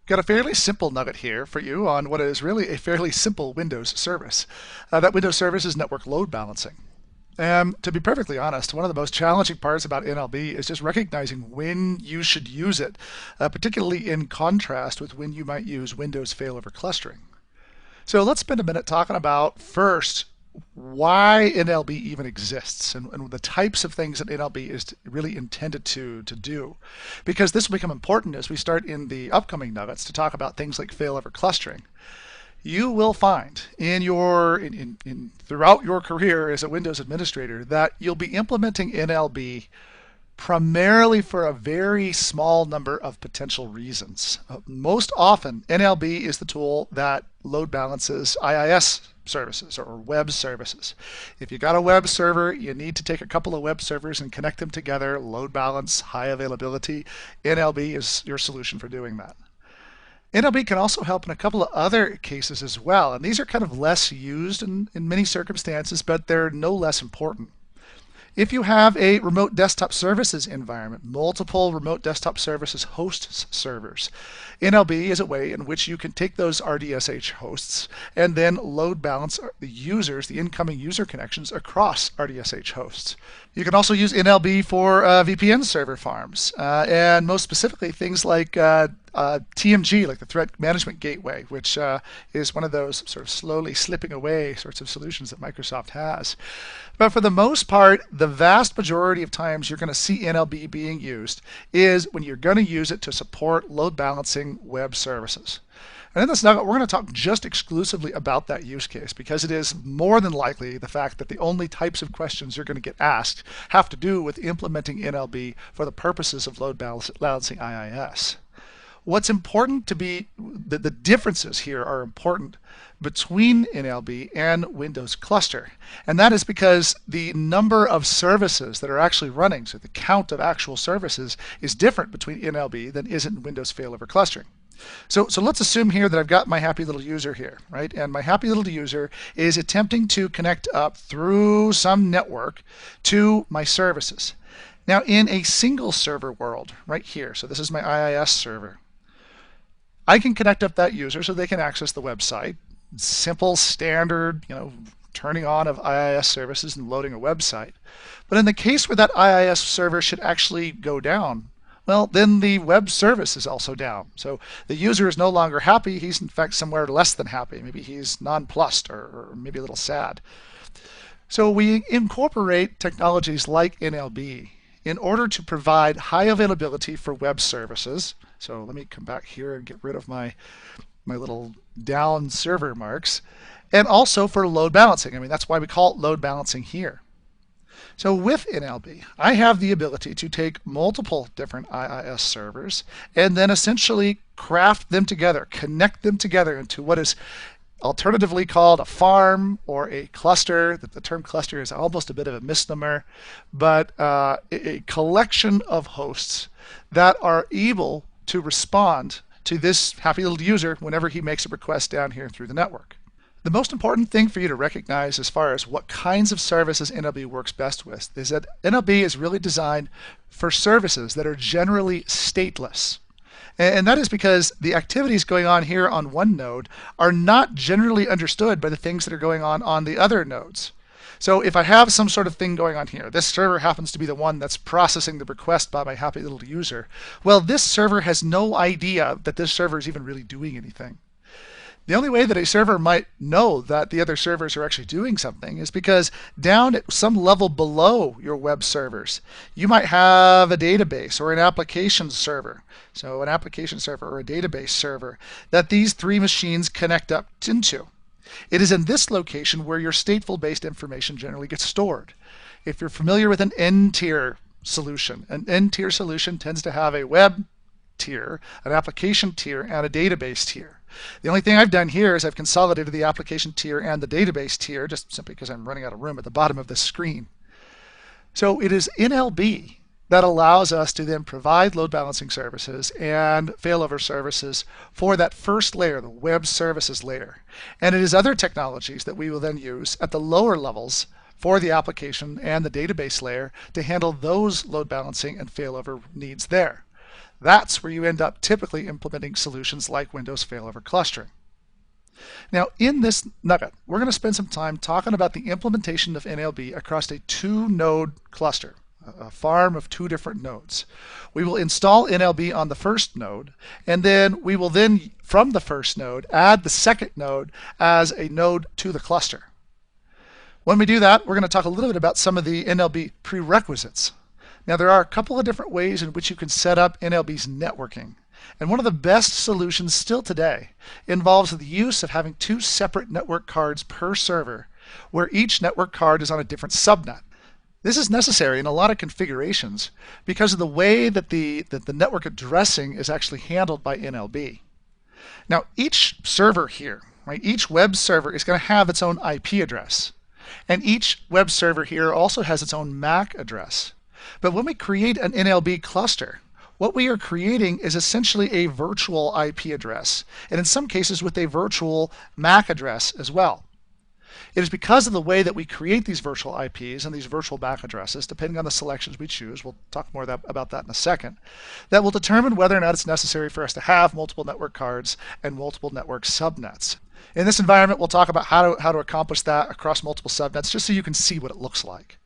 Got a fairly simple nugget here for you on what is really a fairly simple Windows service. That Windows service is network load balancing. And to be perfectly honest, one of the most challenging parts about NLB is just recognizing when you should use it, particularly in contrast with when you might use Windows failover clustering. So let's spend a minute talking about first why NLB even exists and the types of things that NLB is really intended to do. Because this will become important as we start in the upcoming nuggets to talk about things like failover clustering. You will find throughout your career as a Windows administrator that you'll be implementing NLB primarily for a very small number of potential reasons. Most often, NLB is the tool that load balances IIS services or web services. If you got a web server, you need to take a couple of web servers and connect them together, load balance, high availability. NLB is your solution for doing that. NLB can also help in a couple of other cases as well, and these are kind of less used in many circumstances, but they're no less important. If you have a remote desktop services environment, multiple remote desktop services hosts servers, NLB is a way in which you can take those RDSH hosts and then load balance the users, the incoming user connections across RDSH hosts. You can also use NLB for VPN server farms, and most specifically things like TMG, like the Threat Management Gateway, which is one of those sort of slowly slipping away sorts of solutions that Microsoft has. But for the most part, the vast majority of times you're going to see NLB being used is when you're going to use it to support load balancing web services. And in this nugget, we're going to talk just exclusively about that use case because it is more than likely the fact that the only types of questions you're going to get asked have to do with implementing NLB for the purposes of load balancing IIS. What's important to be, the differences here are important between NLB and Windows Cluster. And that is because the number of services that are actually running, so the count of actual services, is different between NLB than is in Windows failover clustering. So let's assume here that I've got my happy little user here, right? And my happy little user is attempting to connect up through some network to my services. Now in a single server world, right here, so this is my IIS server, I can connect up that user so they can access the website. Simple, standard, turning on of IIS services and loading a website. But in the case where that IIS server should actually go down, well, then the web service is also down. So the user is no longer happy. He's in fact somewhere less than happy. Maybe he's nonplussed or maybe a little sad. So we incorporate technologies like NLB in order to provide high availability for web services. So let me come back here and get rid of my little down server marks. And also for load balancing. I mean, that's why we call it load balancing here. So with NLB, I have the ability to take multiple different IIS servers and then essentially craft them together, connect them together into what is alternatively called a farm or a cluster. The term cluster is almost a bit of a misnomer, but a collection of hosts that are able to respond to this happy little user whenever he makes a request down here through the network. The most important thing for you to recognize as far as what kinds of services NLB works best with is that NLB is really designed for services that are generally stateless. And that is because the activities going on here on one node are not generally understood by the things that are going on the other nodes. So if I have some sort of thing going on here, this server happens to be the one that's processing the request by my happy little user. Well, this server has no idea that this server is even really doing anything. The only way that a server might know that the other servers are actually doing something is because down at some level below your web servers, you might have a database or an application server. So an application server or a database server that these three machines connect up into. It is in this location where your stateful-based information generally gets stored. If you're familiar with an N-tier solution, an N-tier solution tends to have a web tier, an application tier, and a database tier. The only thing I've done here is I've consolidated the application tier and the database tier just simply because I'm running out of room at the bottom of this screen. So it is NLB that allows us to then provide load balancing services and failover services for that first layer, the web services layer. And it is other technologies that we will then use at the lower levels for the application and the database layer to handle those load balancing and failover needs there. That's where you end up typically implementing solutions like Windows failover clustering. Now, in this nugget, we're going to spend some time talking about the implementation of NLB across a 2-node cluster, a farm of 2 different nodes. We will install NLB on the first node, and then we will then, from the first node, add the second node as a node to the cluster. When we do that, we're going to talk a little bit about some of the NLB prerequisites. Now, there are a couple of different ways in which you can set up NLB's networking. And one of the best solutions still today involves the use of having 2 separate network cards per server, where each network card is on a different subnet. This is necessary in a lot of configurations because of the way that the network addressing is actually handled by NLB. Now, each server here, right, each web server is going to have its own IP address. And each web server here also has its own MAC address. But when we create an NLB cluster, what we are creating is essentially a virtual IP address, and in some cases with a virtual MAC address as well. It is because of the way that we create these virtual IPs and these virtual MAC addresses, depending on the selections we choose, we'll talk more about that in a second, that will determine whether or not it's necessary for us to have multiple network cards and multiple network subnets. In this environment, we'll talk about how to accomplish that across multiple subnets, just so you can see what it looks like.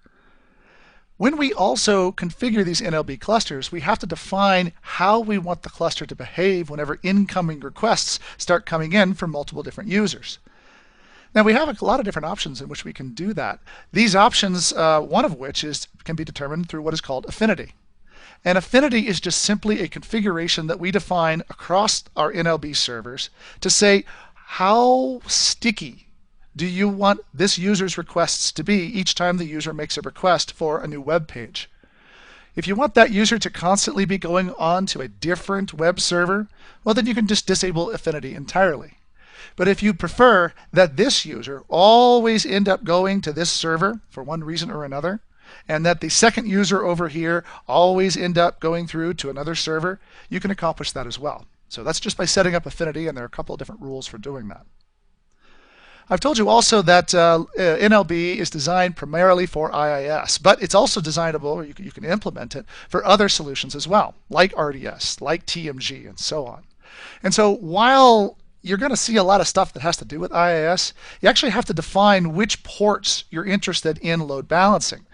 When we also configure these NLB clusters, we have to define how we want the cluster to behave whenever incoming requests start coming in from multiple different users. Now, we have a lot of different options in which we can do that. These options, one of which can be determined through what is called affinity. And affinity is just simply a configuration that we define across our NLB servers to say how sticky do you want this user's requests to be each time the user makes a request for a new web page. If you want that user to constantly be going on to a different web server, well, then you can just disable affinity entirely. But if you prefer that this user always end up going to this server for one reason or another, and that the second user over here always end up going through to another server, you can accomplish that as well. So that's just by setting up affinity, and there are a couple of different rules for doing that. I've told you also that NLB is designed primarily for IIS, but it's also designable, or you can implement it, for other solutions as well, like RDS, like TMG, and so on. And so while you're going to see a lot of stuff that has to do with IIS, you actually have to define which ports you're interested in load balancing.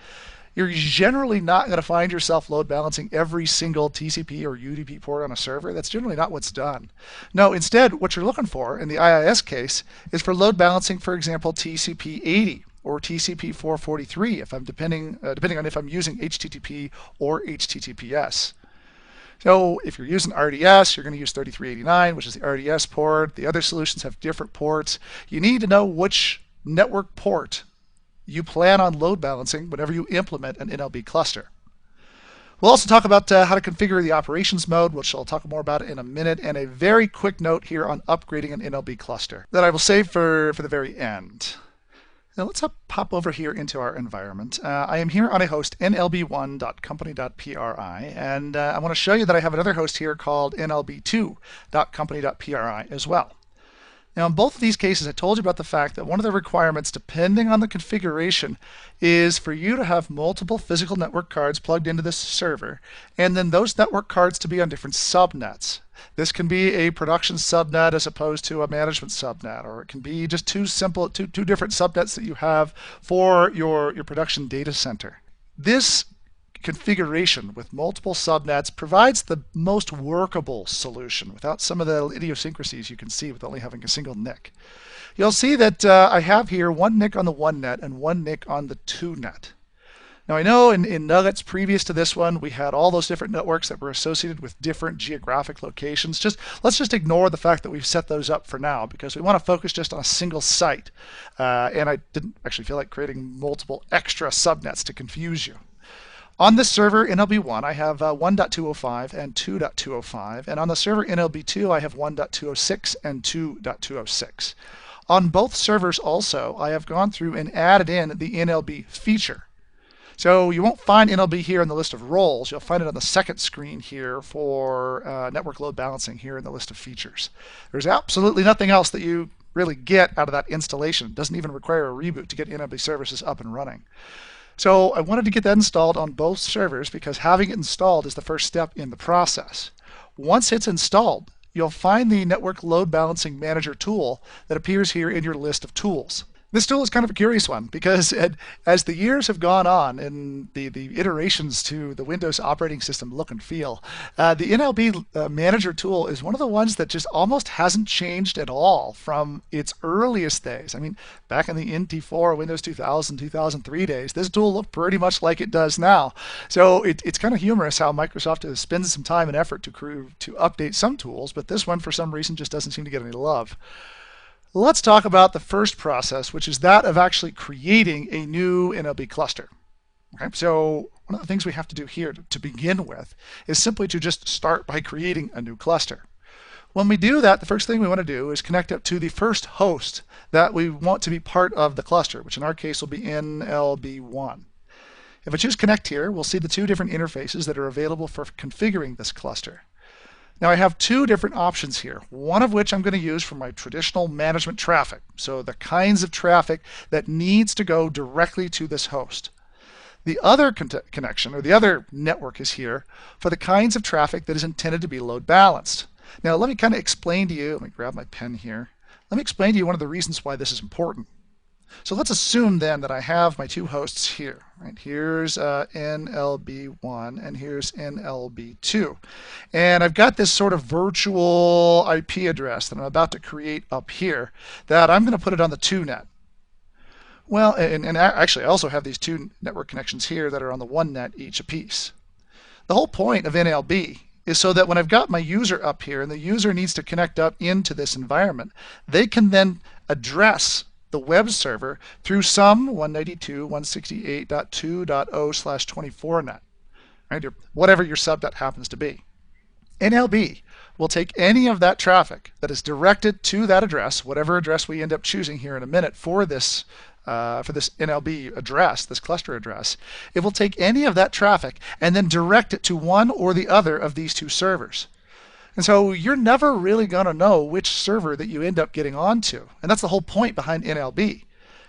You're generally not going to find yourself load balancing every single TCP or UDP port on a server. That's generally not what's done. No, instead, what you're looking for in the IIS case is for load balancing, for example, TCP 80 or TCP 443, if I'm depending on if I'm using HTTP or HTTPS. So if you're using RDS, you're going to use 3389, which is the RDS port. The other solutions have different ports. You need to know which network port you plan on load balancing whenever you implement an NLB cluster. We'll also talk about how to configure the operations mode, which I'll talk more about in a minute, and a very quick note here on upgrading an NLB cluster that I will save for the very end. Now let's pop over here into our environment. I am here on a host nlb1.company.pri, and I want to show you that I have another host here called nlb2.company.pri as well. Now, in both of these cases, I told you about the fact that one of the requirements, depending on the configuration, is for you to have multiple physical network cards plugged into this server, and then those network cards to be on different subnets. This can be a production subnet as opposed to a management subnet, or it can be just two different subnets that you have for your production data center. This configuration with multiple subnets provides the most workable solution without some of the idiosyncrasies you can see with only having a single NIC. You'll see that I have here one NIC on the 1 net and one NIC on the 2 net. Now I know in nuggets previous to this one we had all those different networks that were associated with different geographic locations. Let's just ignore the fact that we've set those up for now because we want to focus just on a single site. And I didn't actually feel like creating multiple extra subnets to confuse you. On this server, NLB1, I have 1.205 and 2.205, and on the server NLB2, I have 1.206 and 2.206. On both servers also, I have gone through and added in the NLB feature. So you won't find NLB here in the list of roles. You'll find it on the second screen here for network load balancing here in the list of features. There's absolutely nothing else that you really get out of that installation. It doesn't even require a reboot to get NLB services up and running. So I wanted to get that installed on both servers because having it installed is the first step in the process. once it's installed, you'll find the Network Load Balancing Manager tool that appears here in your list of tools. This tool is kind of a curious one because as the years have gone on and the iterations to the Windows operating system look and feel, the NLB Manager tool is one of the ones that just almost hasn't changed at all from its earliest days. I mean, back in the NT4, Windows 2000, 2003 days, this tool looked pretty much like it does now. So it's kind of humorous how Microsoft has spent some time and effort to update some tools, but this one for some reason just doesn't seem to get any love. Let's talk about the first process, which is that of actually creating a new NLB cluster. Okay, so one of the things we have to do here to begin with is simply to just start by creating a new cluster. When we do that, the first thing we want to do is connect up to the first host that we want to be part of the cluster, which in our case will be NLB1. If I choose connect here, we'll see the two different interfaces that are available for configuring this cluster. Now I have two different options here, one of which I'm going to use for my traditional management traffic, so the kinds of traffic that needs to go directly to this host. The other connection, or the other network, is here for the kinds of traffic that is intended to be load balanced. Now let me kind of explain to you, let me grab my pen here, let me explain to you one of the reasons why this is important. So let's assume then that I have my two hosts here. Right? Here's NLB1 and here's NLB2. And I've got this sort of virtual IP address that I'm about to create up here that I'm going to put it on the 2net. Well, and actually I also have these two network connections here that are on the 1net each apiece. The whole point of NLB is so that when I've got my user up here and the user needs to connect up into this environment, they can then address the web server through some 192.168.2.0/24net, right? Or whatever your subnet happens to be. NLB will take any of that traffic that is directed to that address, whatever address we end up choosing here in a minute for this NLB address, this cluster address. It will take any of that traffic and then direct it to one or the other of these two servers. And so you're never really going to know which server that you end up getting onto. And that's the whole point behind NLB.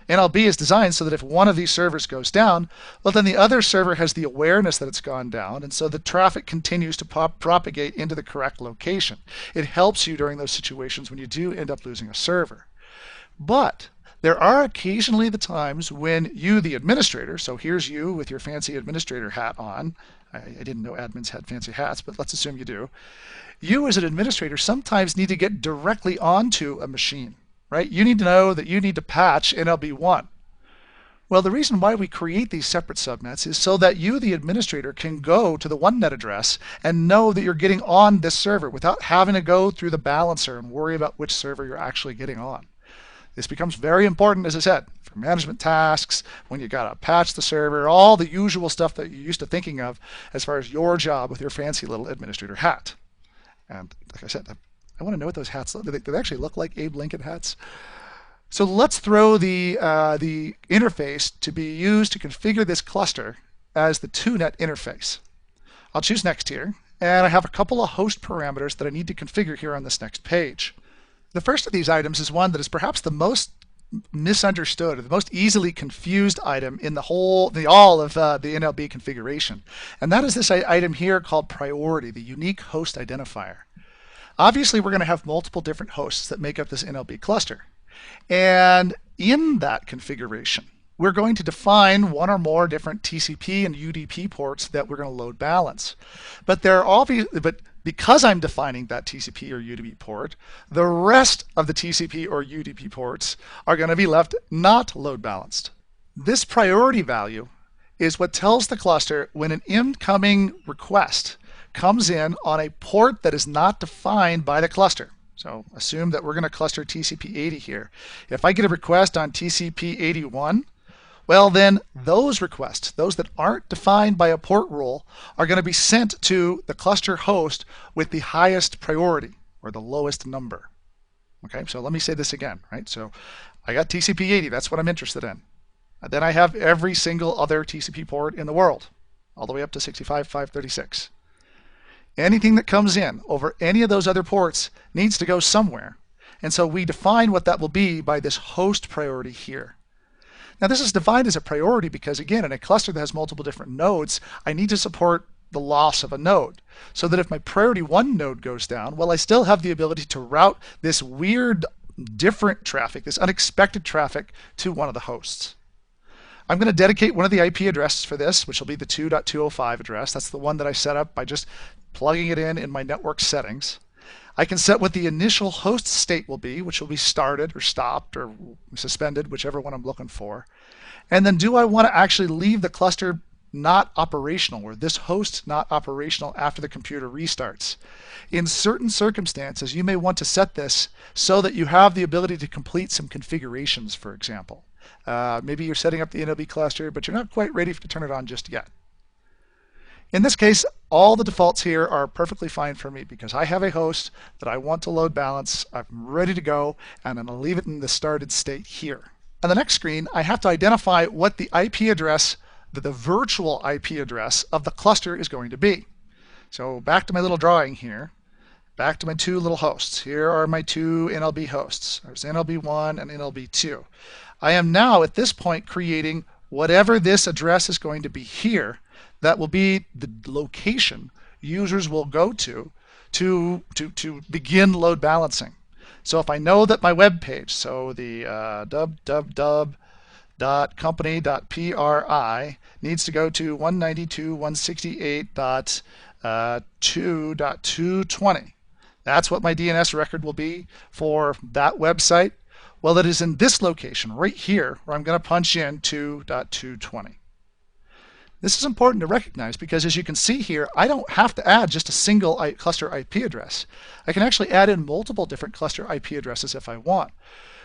NLB is designed so that if one of these servers goes down, well, then the other server has the awareness that it's gone down, and so the traffic continues to propagate into the correct location. It helps you during those situations when you do end up losing a server. But there are occasionally the times when you, the administrator, so here's you with your fancy administrator hat on. I didn't know admins had fancy hats, but let's assume you do. You as an administrator sometimes need to get directly onto a machine, right? You need to know that you need to patch NLB1. Well, the reason why we create these separate subnets is so that you, the administrator, can go to the 1net address and know that you're getting on this server without having to go through the balancer and worry about which server you're actually getting on. This becomes very important, as I said, for management tasks, when you got to patch the server, all the usual stuff that you're used to thinking of as far as your job with your fancy little administrator hat. And like I said, I want to know what those hats look like. Do they actually look like Abe Lincoln hats? So let's throw the interface to be used to configure this cluster as the 2net interface. I'll choose next here, and I have a couple of host parameters that I need to configure here on this next page. The first of these items is one that is perhaps the most misunderstood, or the most easily confused item in all of the NLB configuration. And that is this item here called priority, the unique host identifier. Obviously, we're going to have multiple different hosts that make up this NLB cluster. And in that configuration, we're going to define one or more different TCP and UDP ports that we're going to load balance. But because I'm defining that TCP or UDP port, the rest of the TCP or UDP ports are going to be left not load balanced. This priority value is what tells the cluster when an incoming request comes in on a port that is not defined by the cluster. So assume that we're going to cluster TCP 80 here. If I get a request on TCP 81, well, then those requests, those that aren't defined by a port rule, are going to be sent to the cluster host with the highest priority, or the lowest number. Okay, so let me say this again, right? So I got TCP 80, that's what I'm interested in. And then I have every single other TCP port in the world, all the way up to 65.536. Anything that comes in over any of those other ports needs to go somewhere. And so we define what that will be by this host priority here. Now this is defined as a priority because, again, in a cluster that has multiple different nodes, I need to support the loss of a node. So that if my priority 1 node goes down, well, I still have the ability to route this weird, different traffic, this unexpected traffic, to one of the hosts. I'm going to dedicate one of the IP addresses for this, which will be the 2.205 address. That's the one that I set up by just plugging it in my network settings. I can set what the initial host state will be, which will be started or stopped or suspended, whichever one I'm looking for. And then do I want to actually leave the cluster not operational, or this host not operational after the computer restarts? In certain circumstances, you may want to set this so that you have the ability to complete some configurations, for example. Maybe you're setting up the NLB cluster, but you're not quite ready to turn it on just yet. In this case, all the defaults here are perfectly fine for me because I have a host that I want to load balance. I'm ready to go, and I'm going to leave it in the started state here. On the next screen, I have to identify what the IP address, the virtual IP address of the cluster is going to be. So back to my little drawing here, back to my 2 little hosts. Here are my 2 NLB hosts. There's NLB1 and NLB2. I am now at this point creating whatever this address is going to be here. That will be the location users will go to begin load balancing. So if I know that my web page, so the www.company.pri needs to go to 192.168.2.220. That's what my DNS record will be for that website. Well, it is in this location right here where I'm going to punch in 2.220. This is important to recognize because, as you can see here, I don't have to add just a single cluster IP address. I can actually add in multiple different cluster IP addresses if I want.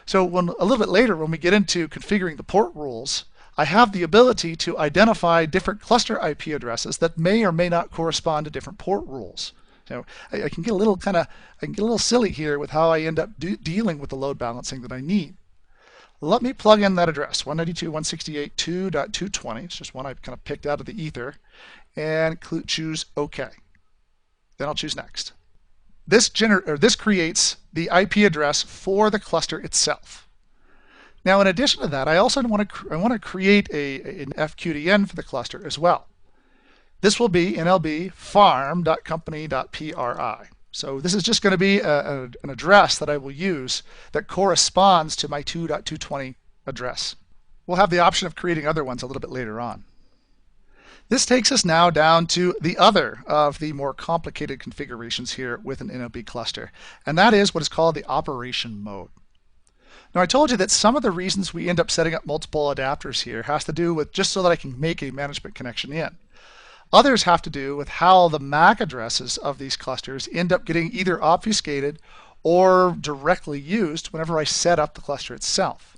So a little bit later, when we get into configuring the port rules, I have the ability to identify different cluster IP addresses that may or may not correspond to different port rules. So I can get a little silly here with how I end up dealing with the load balancing that I need. Let me plug in that address, 192.168.2.220. It's just one I kind of picked out of the ether, and choose OK. Then I'll choose Next. This creates the IP address for the cluster itself. Now, in addition to that, I also want to create an FQDN for the cluster as well. This will be NLB farm.company.pri. So this is just going to be an address that I will use that corresponds to my 2.220 address. We'll have the option of creating other ones a little bit later on. This takes us now down to the other of the more complicated configurations here with an NLB cluster, and that is what is called the operation mode. Now, I told you that some of the reasons we end up setting up multiple adapters here has to do with just so that I can make a management connection in. Others have to do with how the MAC addresses of these clusters end up getting either obfuscated or directly used whenever I set up the cluster itself.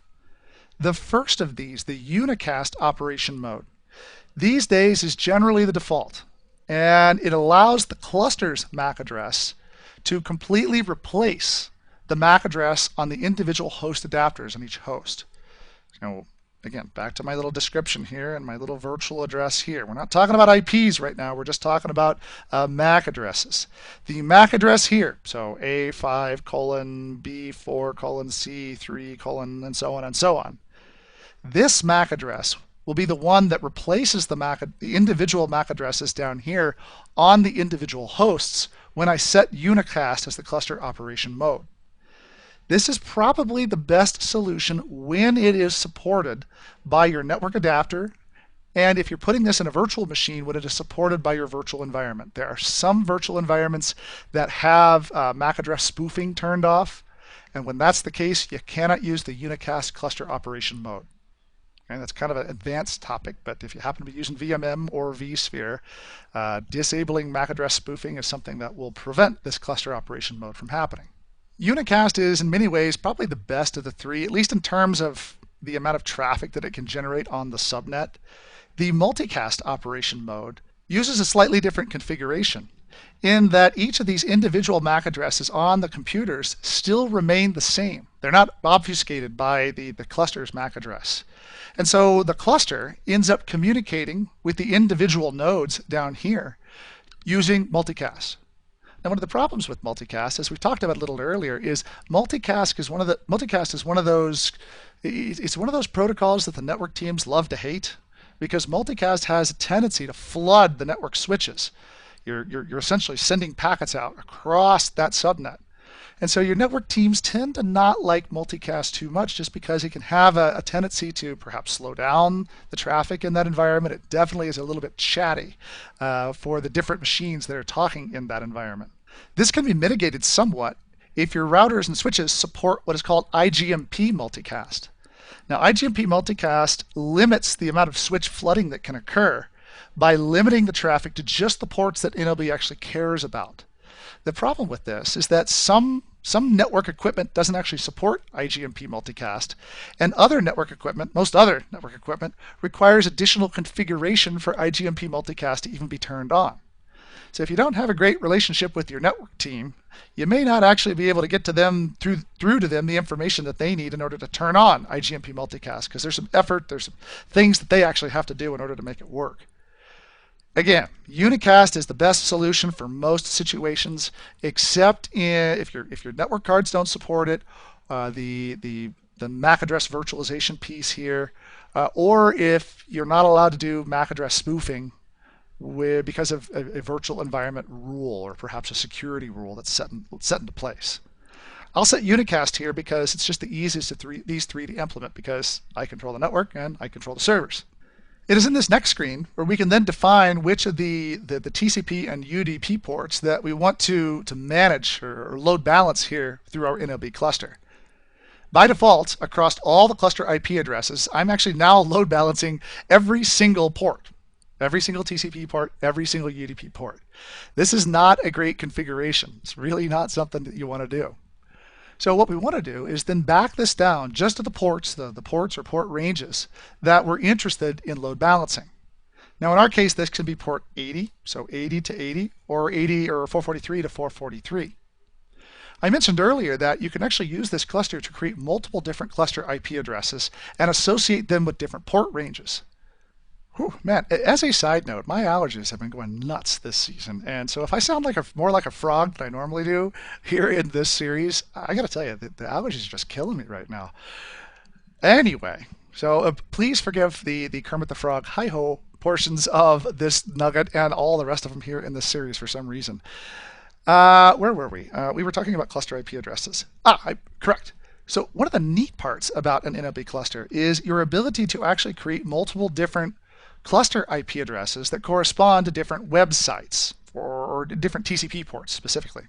The first of these, the unicast operation mode, these days is generally the default, and it allows the cluster's MAC address to completely replace the MAC address on the individual host adapters on each host. So, again, back to my little description here and my little virtual address here. We're not talking about IPs right now. We're just talking about MAC addresses. The MAC address here, so A5:B4:C3:, and so on and so on. This MAC address will be the one that replaces the individual MAC addresses down here on the individual hosts when I set unicast as the cluster operation mode. This is probably the best solution when it is supported by your network adapter, and if you're putting this in a virtual machine, when it is supported by your virtual environment. There are some virtual environments that have MAC address spoofing turned off, and when that's the case, you cannot use the unicast cluster operation mode. And that's kind of an advanced topic, but if you happen to be using VMM or vSphere, disabling MAC address spoofing is something that will prevent this cluster operation mode from happening. Unicast is in many ways probably the best of the three, at least in terms of the amount of traffic that it can generate on the subnet. The multicast operation mode uses a slightly different configuration in that each of these individual MAC addresses on the computers still remain the same. They're not obfuscated by the cluster's MAC address. And so the cluster ends up communicating with the individual nodes down here using multicast. Now, one of the problems with multicast, as we talked about a little earlier, is multicast is one of those protocols that the network teams love to hate, because multicast has a tendency to flood the network switches. You're essentially sending packets out across that subnet. And so your network teams tend to not like multicast too much just because it can have a tendency to perhaps slow down the traffic in that environment. It definitely is a little bit chatty for the different machines that are talking in that environment. This can be mitigated somewhat if your routers and switches support what is called IGMP multicast. Now, IGMP multicast limits the amount of switch flooding that can occur by limiting the traffic to just the ports that NLB actually cares about. The problem with this is that some network equipment doesn't actually support IGMP multicast, and other network equipment, most other network equipment, requires additional configuration for IGMP multicast to even be turned on. So if you don't have a great relationship with your network team, you may not actually be able to get to them through to them the information that they need in order to turn on IGMP multicast, because there's some effort, there's some things that they actually have to do in order to make it work. Again, unicast is the best solution for most situations, except if your network cards don't support it, the MAC address virtualization piece here, or if you're not allowed to do MAC address spoofing because of a virtual environment rule or perhaps a security rule that's set into place. I'll set unicast here because it's just the easiest of these three to implement, because I control the network and I control the servers. It is in this next screen where we can then define which of the TCP and UDP ports that we want to manage or load balance here through our NLB cluster. By default, across all the cluster IP addresses, I'm actually now load balancing every single port, every single TCP port, every single UDP port. This is not a great configuration. It's really not something that you want to do. So what we want to do is then back this down just to the ports, the ports or port ranges that we're interested in load balancing. Now in our case, this can be port 80, so 80 to 80, or 80 or 443 to 443. I mentioned earlier that you can actually use this cluster to create multiple different cluster IP addresses and associate them with different port ranges. Whew, man, as a side note, my allergies have been going nuts this season, and so if I sound more like a frog than I normally do here in this series, I gotta tell you, the allergies are just killing me right now. Anyway, so please forgive the Kermit the Frog hi-ho portions of this nugget and all the rest of them here in this series for some reason. Where were we? We were talking about cluster IP addresses. Correct. So one of the neat parts about an NLB cluster is your ability to actually create multiple different cluster IP addresses that correspond to different websites or different TCP ports specifically.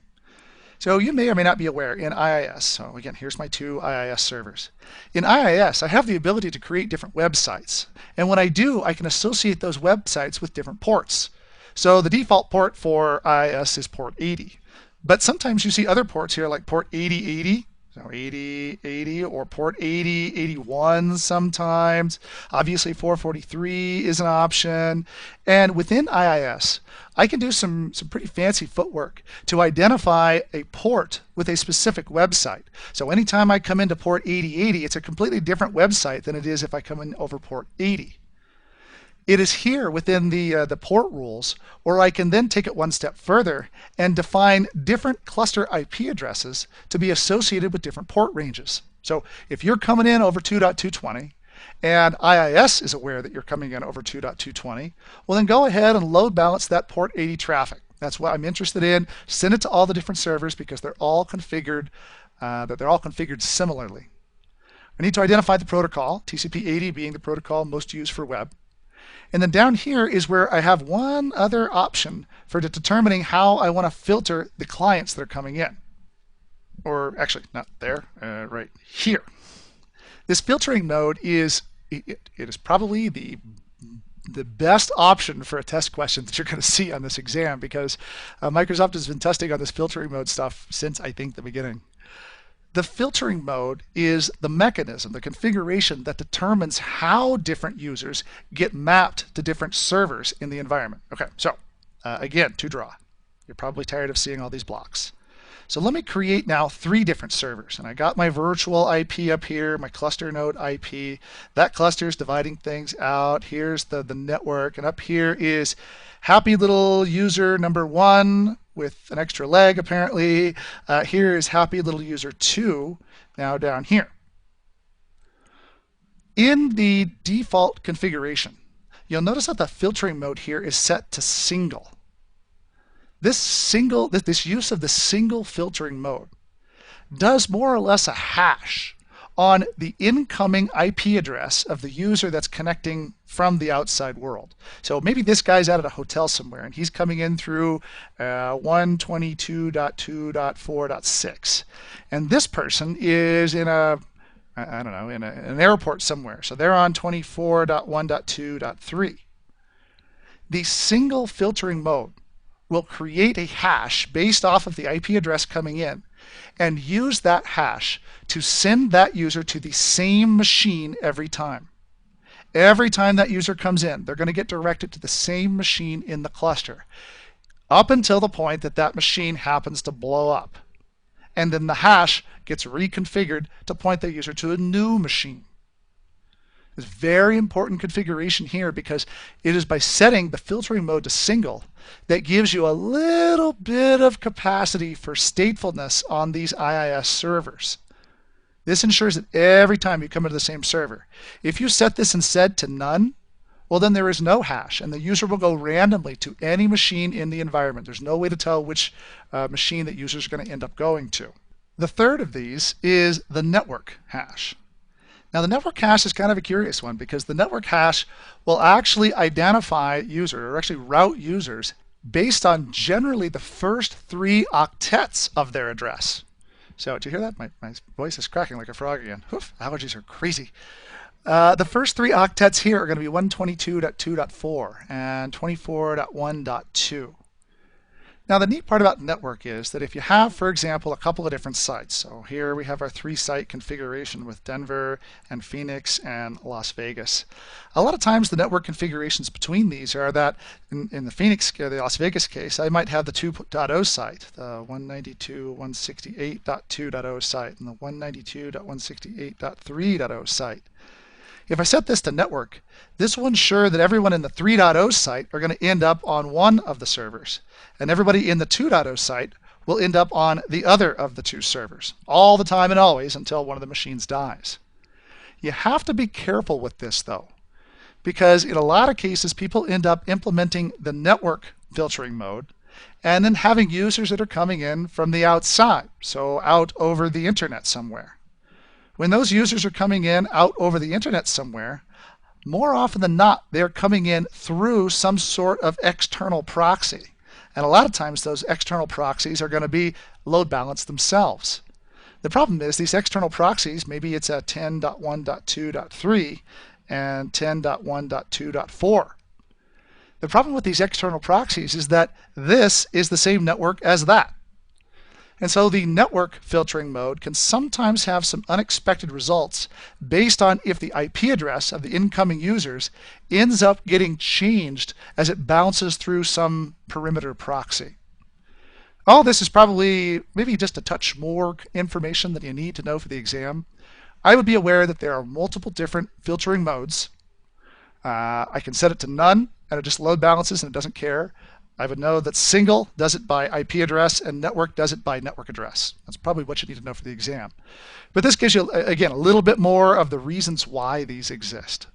So you may or may not be aware in IIS, so again, here's my two IIS servers. In IIS, I have the ability to create different websites. And when I do, I can associate those websites with different ports. So the default port for IIS is port 80. But sometimes you see other ports here like port 8080, so 8080, or port 8081 sometimes. Obviously 443 is an option. And within IIS, I can do some pretty fancy footwork to identify a port with a specific website. So anytime I come into port 8080, it's a completely different website than it is if I come in over port 80. It is here within the port rules where I can then take it one step further and define different cluster IP addresses to be associated with different port ranges. So if you're coming in over 2.220 and IIS is aware that you're coming in over 2.220, well then go ahead and load balance that port 80 traffic. That's what I'm interested in. Send it to all the different servers because they're all configured similarly. I need to identify the protocol, TCP/80 being the protocol most used for web. And then down here is where I have one other option for determining how I want to filter the clients that are coming in. Or actually, not there, right here. This filtering mode is probably the best option for a test question that you're going to see on this exam, because Microsoft has been testing on this filtering mode stuff since, I think, the beginning. The filtering mode is the mechanism, the configuration that determines how different users get mapped to different servers in the environment. Okay, so again, to draw. You're probably tired of seeing all these blocks. So let me create now 3 different servers. And I got my virtual IP up here, my cluster node IP. That cluster is dividing things out. Here's the network. And up here is happy little user number 1 with an extra leg, apparently. Here is happy little user 2, now down here. In the default configuration, you'll notice that the filtering mode here is set to single. This use of the single filtering mode does more or less a hash on the incoming IP address of the user that's connecting from the outside world. So maybe this guy's out at a hotel somewhere and he's coming in through 122.2.4.6. And this person is in a, I don't know, in an airport somewhere. So they're on 24.1.2.3. The single filtering mode will create a hash based off of the IP address coming in and use that hash to send that user to the same machine every time. Every time that user comes in, they're going to get directed to the same machine in the cluster up until the point that that machine happens to blow up. And then the hash gets reconfigured to point that user to a new machine. It's very important configuration here because it is by setting the filtering mode to single that gives you a little bit of capacity for statefulness on these IIS servers. This ensures that every time you come into the same server, if you set this instead to none, well then there is no hash and the user will go randomly to any machine in the environment. There's no way to tell which machine that user is going to end up going to. The third of these is the network hash. Now the network hash is kind of a curious one because the network hash will actually identify user or actually route users based on generally the first 3 octets of their address. So did you hear that? My voice is cracking like a frog again. Oof, allergies are crazy. The first 3 octets here are going to be 122.2.4 and 24.1.2. Now the neat part about network is that if you have, for example, a couple of different sites, so here we have our 3-site configuration with Denver and Phoenix and Las Vegas. A lot of times the network configurations between these are that in the Phoenix, the Las Vegas case, I might have the 2.0 site, the 192.168.2.0 site, and the 192.168.3.0 site. If I set this to network, this will ensure that everyone in the 3.0 site are going to end up on one of the servers, and everybody in the 2.0 site will end up on the other of the 2 servers, all the time and always until one of the machines dies. You have to be careful with this though, because in a lot of cases people end up implementing the network filtering mode and then having users that are coming in from the outside, so out over the internet somewhere. When those users are coming in out over the internet somewhere, more often than not, they're coming in through some sort of external proxy. And a lot of times those external proxies are going to be load balanced themselves. The problem is these external proxies, maybe it's at 10.1.2.3 and 10.1.2.4. The problem with these external proxies is that this is the same network as that. And so the network filtering mode can sometimes have some unexpected results based on if the IP address of the incoming users ends up getting changed as it bounces through some perimeter proxy. All this is probably maybe just a touch more information than you need to know for the exam. I would be aware that there are multiple different filtering modes. I can set it to none and it just load balances and it doesn't care. I would know that single does it by IP address and network does it by network address. That's probably what you need to know for the exam. But this gives you, again, a little bit more of the reasons why these exist.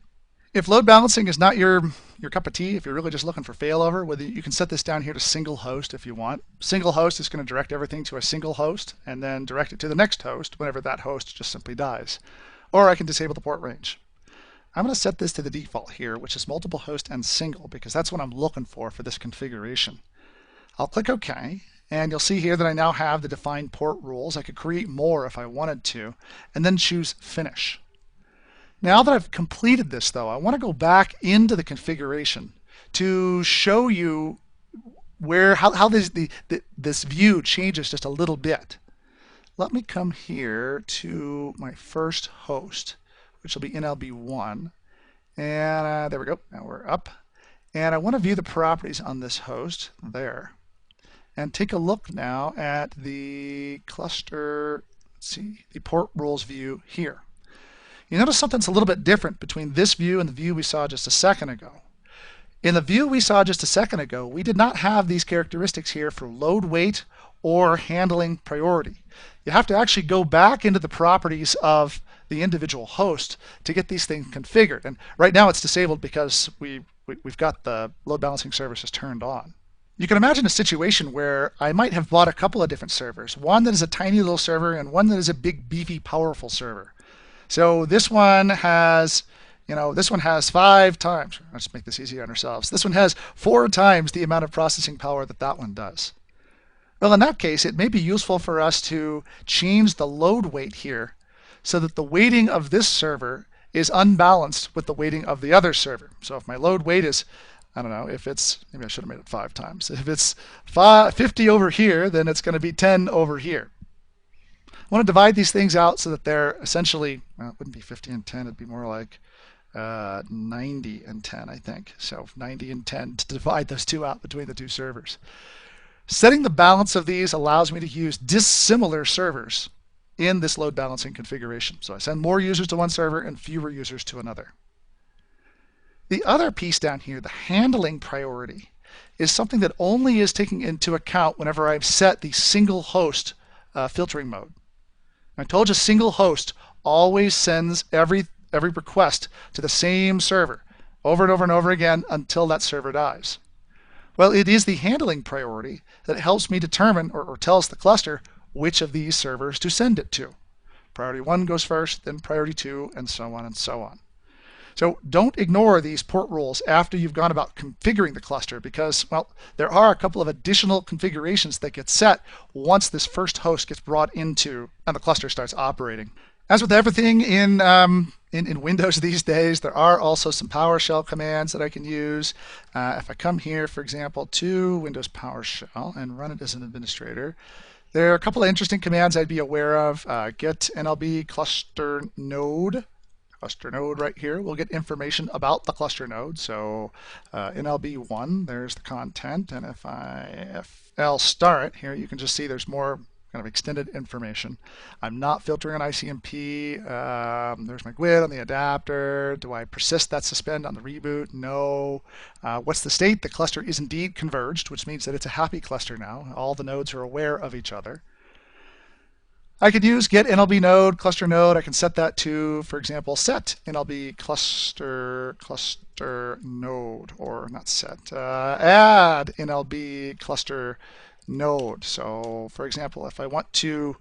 If load balancing is not your cup of tea, if you're really just looking for failover, whether you can set this down here to single host if you want. Single host is going to direct everything to a single host and then direct it to the next host whenever that host just simply dies. Or I can disable the port range. I'm going to set this to the default here, which is multiple host and single, because that's what I'm looking for this configuration. I'll click OK, and you'll see here that I now have the defined port rules. I could create more if I wanted to, and then choose Finish. Now that I've completed this, though, I want to go back into the configuration to show you how this view changes just a little bit. Let me come here to my first host, which will be NLB1. And there we go. Now we're up. And I want to view the properties on this host there. And take a look now at the cluster, let's see, the port rules view here. You notice something's a little bit different between this view and the view we saw just a second ago. In the view we saw just a second ago, we did not have these characteristics here for load weight or handling priority. You have to actually go back into the properties of the individual host to get these things configured. And right now it's disabled because we we've got the load balancing services turned on. You can imagine a situation where I might have bought a couple of different servers, one that is a tiny little server and one that is a big, beefy, powerful server. So this one has, this one has 5 times, let's make this easy on ourselves. This one has 4 times the amount of processing power that one does. Well, in that case, it may be useful for us to change the load weight here so that the weighting of this server is unbalanced with the weighting of the other server. So if my load weight is, I don't know, if it's, maybe I should have made it 5 times. If it's 50 over here, then it's going to be 10 over here. I want to divide these things out so that they're essentially, well, it wouldn't be 50 and 10, it'd be more like 90 and 10, I think. So 90 and 10 to divide those two out between the two servers. Setting the balance of these allows me to use dissimilar servers in this load balancing configuration. So I send more users to one server and fewer users to another. The other piece down here, the handling priority, is something that only is taken into account whenever I've set the single host filtering mode. I told you single host always sends every request to the same server over and over and over again until that server dies. Well, it is the handling priority that helps me determine or tells the cluster which of these servers to send it to. Priority 1 goes first, then priority 2, and so on and so on. So don't ignore these port rules after you've gone about configuring the cluster because, well, there are a couple of additional configurations that get set once this first host gets brought into and the cluster starts operating. As with everything in Windows these days, there are also some PowerShell commands that I can use. If I come here, for example, to Windows PowerShell and run it as an administrator, there are a couple of interesting commands I'd be aware of. Get NLB cluster node. Cluster node right here. We'll get information about the cluster node. So NLB1, there's the content. And if I FL star it here, you can just see there's more kind of extended information. I'm not filtering on ICMP. There's my GUID on the adapter. Do I persist that suspend on the reboot? No. What's the state? The cluster is indeed converged, which means that it's a happy cluster now. All the nodes are aware of each other. I could use get NLB node, cluster node. I can set that to, for example, set NLB cluster node, or not set, add NLB cluster node. So, for example, if I want to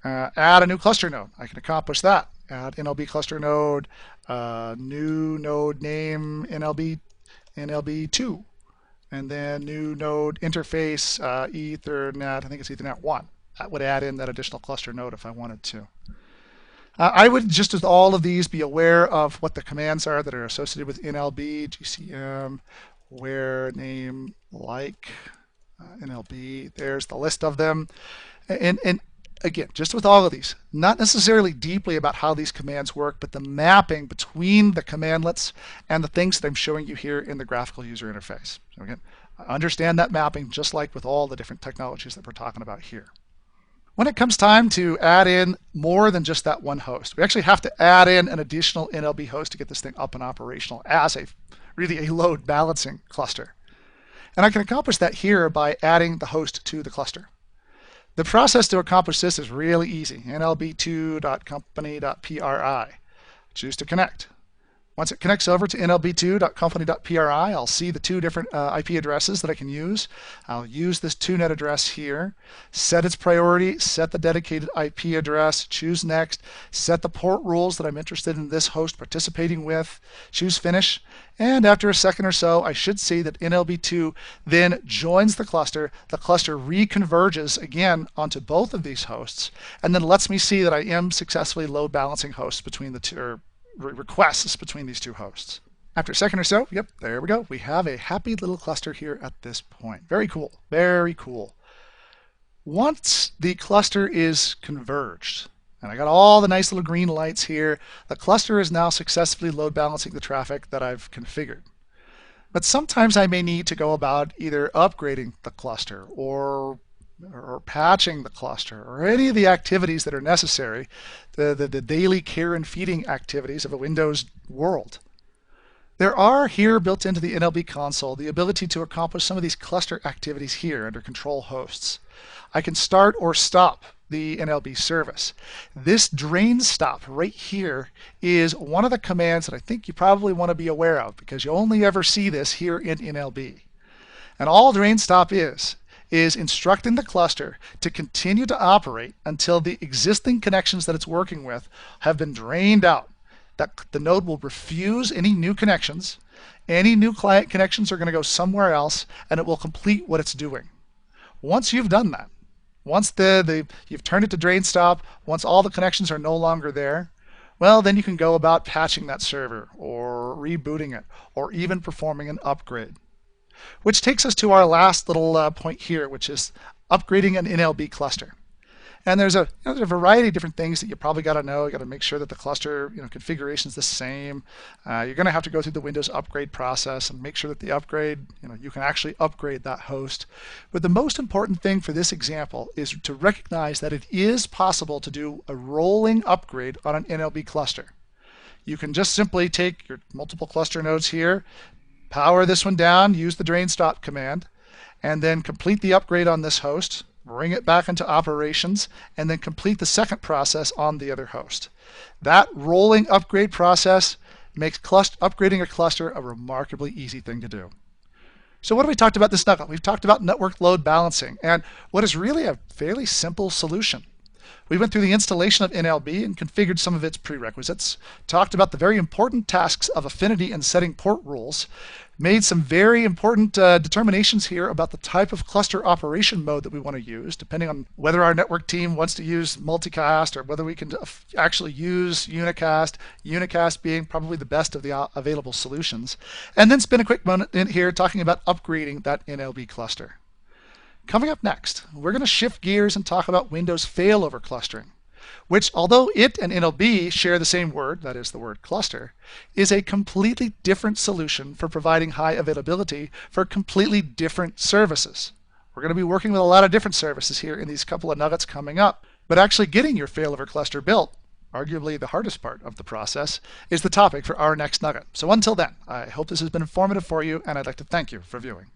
add a new cluster node, I can accomplish that. Add NLB cluster node, new node name NLB2, and then new node interface Ethernet. I think it's Ethernet 1. That would add in that additional cluster node if I wanted to. I would, just with all of these, be aware of what the commands are that are associated with NLB, GCM, where name, like, NLB. There's the list of them. And again, just with all of these, not necessarily deeply about how these commands work, but the mapping between the commandlets and the things that I'm showing you here in the graphical user interface. So again, understand that mapping just like with all the different technologies that we're talking about here. When it comes time to add in more than just that one host, we actually have to add in an additional NLB host to get this thing up and operational as really a load balancing cluster. And I can accomplish that here by adding the host to the cluster. The process to accomplish this is really easy. nlb2.company.pri. Choose to connect. Once it connects over to nlb2.company.pri, I'll see the 2 different IP addresses that I can use. I'll use this 2net address here, set its priority, set the dedicated IP address, choose next, set the port rules that I'm interested in this host participating with, choose finish, and after a second or so, I should see that NLB2 then joins the cluster reconverges again onto both of these hosts, and then lets me see that I am successfully load balancing hosts between the two, or requests between these two hosts. After a second or so, yep, there we go. We have a happy little cluster here at this point. Very cool, very cool. Once the cluster is converged, and I got all the nice little green lights here, the cluster is now successfully load balancing the traffic that I've configured. But sometimes I may need to go about either upgrading the cluster or patching the cluster, or any of the activities that are necessary, the daily care and feeding activities of a Windows world. There are here built into the NLB console the ability to accomplish some of these cluster activities here under control hosts. I can start or stop the NLB service. This drain stop right here is one of the commands that I think you probably want to be aware of because you only ever see this here in NLB. And all drain stop is instructing the cluster to continue to operate until the existing connections that it's working with have been drained out. That the node will refuse any new connections. Any new client connections are going to go somewhere else, and it will complete what it's doing. Once you've done that, once you've turned it to drain stop, once all the connections are no longer there, well, then you can go about patching that server or rebooting it or even performing an upgrade. Which takes us to our last little point here, which is upgrading an NLB cluster. And there's a variety of different things that you probably got to know. You got to make sure that the cluster configuration is the same. You're going to have to go through the Windows upgrade process and make sure that the upgrade, you can actually upgrade that host. But the most important thing for this example is to recognize that it is possible to do a rolling upgrade on an NLB cluster. You can just simply take your multiple cluster nodes here, power this one down, use the drain stop command, and then complete the upgrade on this host, bring it back into operations, and then complete the second process on the other host. That rolling upgrade process makes upgrading a cluster a remarkably easy thing to do. So what have we talked about this nugget? We've talked about network load balancing and what is really a fairly simple solution. We went through the installation of NLB and configured some of its prerequisites, talked about the very important tasks of affinity and setting port rules, made some very important determinations here about the type of cluster operation mode that we want to use, depending on whether our network team wants to use multicast or whether we can actually use unicast, unicast being probably the best of the available solutions, and then spend a quick moment in here talking about upgrading that NLB cluster. Coming up next, we're going to shift gears and talk about Windows failover clustering, which, although it and NLB share the same word, that is the word cluster, is a completely different solution for providing high availability for completely different services. We're going to be working with a lot of different services here in these couple of nuggets coming up, but actually getting your failover cluster built, arguably the hardest part of the process, is the topic for our next nugget. So until then, I hope this has been informative for you, and I'd like to thank you for viewing.